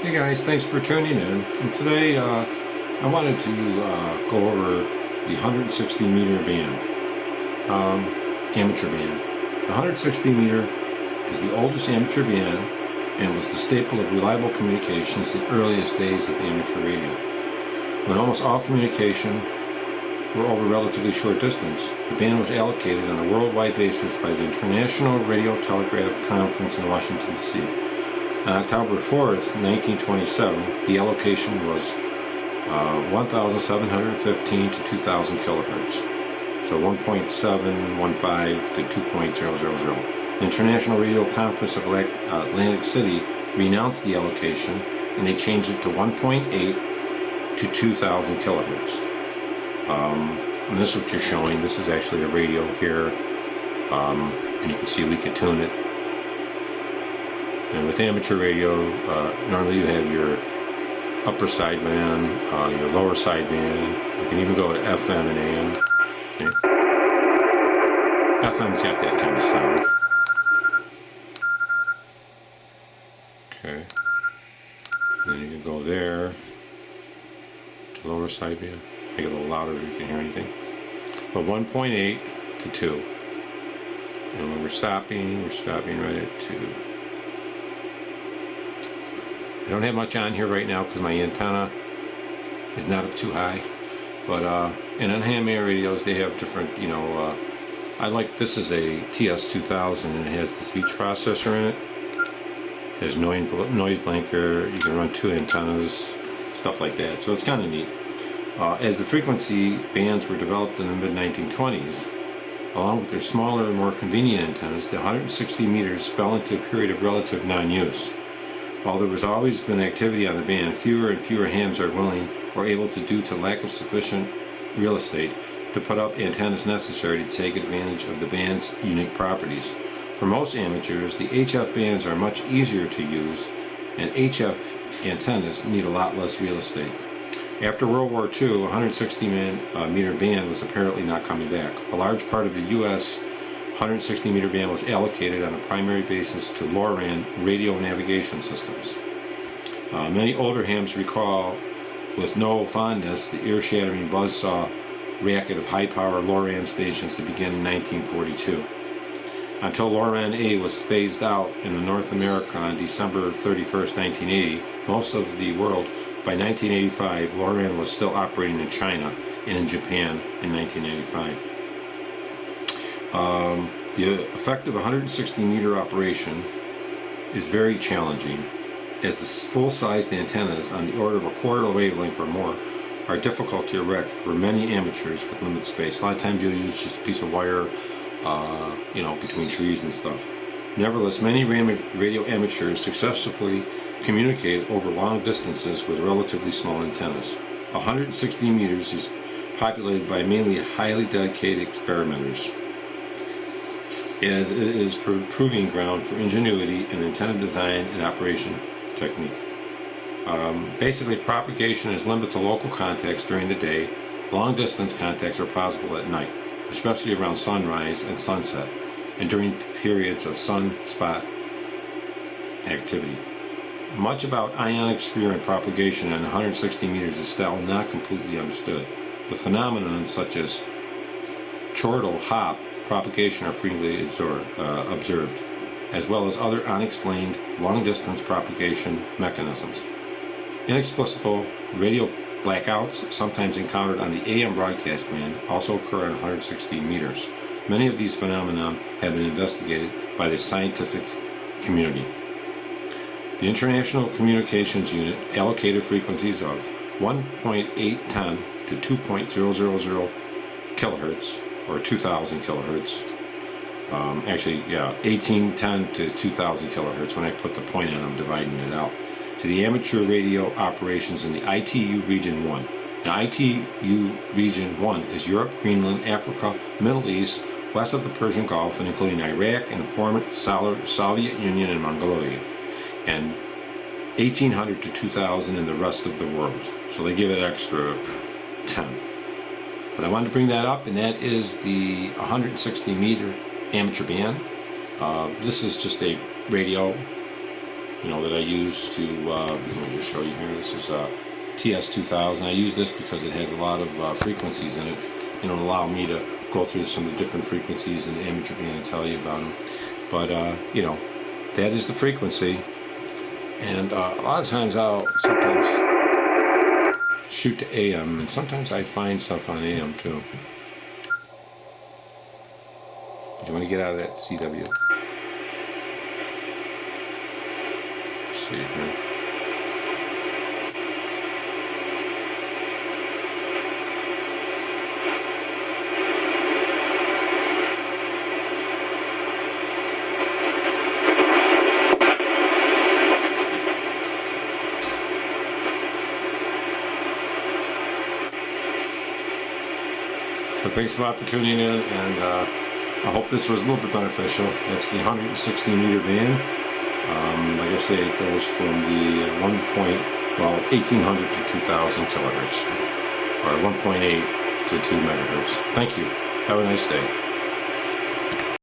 Hey guys, thanks for tuning in. And today I wanted to go over the 160 meter band, amateur band. The 160 meter is the oldest amateur band and was the staple of reliable communications in the earliest days of amateur radio. When almost all communication were over relatively short distance, the band was allocated on a worldwide basis by the International Radio Telegraph Conference in Washington, D.C. On October 4th, 1927, the allocation was 1,715 to 2,000 kilohertz, so 1.715 to 2.000. The International Radio Conference of Atlantic City renounced the allocation, and they changed it to 1.8 to 2,000 kilohertz. And this is what you're showing. This is actually a radio here, and you can see we could tune it. And with amateur radio, normally you have your upper sideband, your lower sideband. You can even go to FM and AM. Okay. FM's got that kind of sound. Okay. And then you can go there to lower sideband. Make it a little louder if you can hear anything. But 1.8 to 2. And when we're stopping right at 2. I don't have much on here right now because my antenna is not up too high, but and on ham air radios they have different, I like, this is a TS2000 and it has the speech processor in it. There's noise blanker, you can run 2 antennas, stuff like that, so it's kind of neat. As the frequency bands were developed in the mid-1920s, along with their smaller and more convenient antennas, the 160 meters fell into a period of relative non-use. While there has always been activity on the band, fewer and fewer hams are willing or able to, due to lack of sufficient real estate, to put up antennas necessary to take advantage of the band's unique properties. For most amateurs, the HF bands are much easier to use, and HF antennas need a lot less real estate. After World War II, a 160 meter band was apparently not coming back. A large part of the U.S. 160 meter band was allocated on a primary basis to LORAN radio navigation systems. Many older hams recall with no fondness the ear-shattering buzzsaw racket of high-power LORAN stations that began in 1942. Until LORAN-A was phased out in North America on December 31st, 1980, most of the world, by 1985, LORAN was still operating in China and in Japan in 1985. The effective 160 meter operation is very challenging, as the full-sized antennas on the order of a quarter of a wavelength or more are difficult to erect for many amateurs with limited space. A lot of times you'll use just a piece of wire, between trees and stuff. Nevertheless, many radio amateurs successfully communicate over long distances with relatively small antennas. 160 meters is populated by mainly highly dedicated experimenters, as it is proving ground for ingenuity in antenna design and operation technique. Basically, propagation is limited to local contacts during the day. Long distance contacts are possible at night, especially around sunrise and sunset, and during periods of sunspot activity. Much about ionic sphere and propagation in 160 meters is still not completely understood. The phenomenon such as chordal hop propagation are frequently observed, as well as other unexplained long-distance propagation mechanisms. Inexplicable radio blackouts, sometimes encountered on the AM broadcast band, also occur at 160 meters. Many of these phenomena have been investigated by the scientific community. The International Communications Unit allocated frequencies of 1.810 to 2.000 kilohertz, or 2,000 kilohertz. 1810 to 2,000 kilohertz. When I put the point in, I'm dividing it out. To the amateur radio operations in the ITU Region 1. The ITU Region 1 is Europe, Greenland, Africa, Middle East, west of the Persian Gulf, and including Iraq and the former Soviet Union and Mongolia, and 1800 to 2000 in the rest of the world. So they give it extra 10. But I wanted to bring that up, and that is the 160 meter amateur band. This is just a radio that I use to, let me just show you here. This is TS2000. I use this because it has a lot of frequencies in it, allow me to go through some of the different frequencies and the imagery and tell you about them. But, that is the frequency. And a lot of times I'll sometimes shoot to AM, and sometimes I find stuff on AM too. But you want to get out of that CW. Let's see here. But thanks a lot for tuning in, and I hope this was a little bit beneficial. That's the 160 meter band. Like I say, it goes from the 1800 to 2000 kilohertz, or 1.8 to 2 megahertz. Thank you. Have a nice day.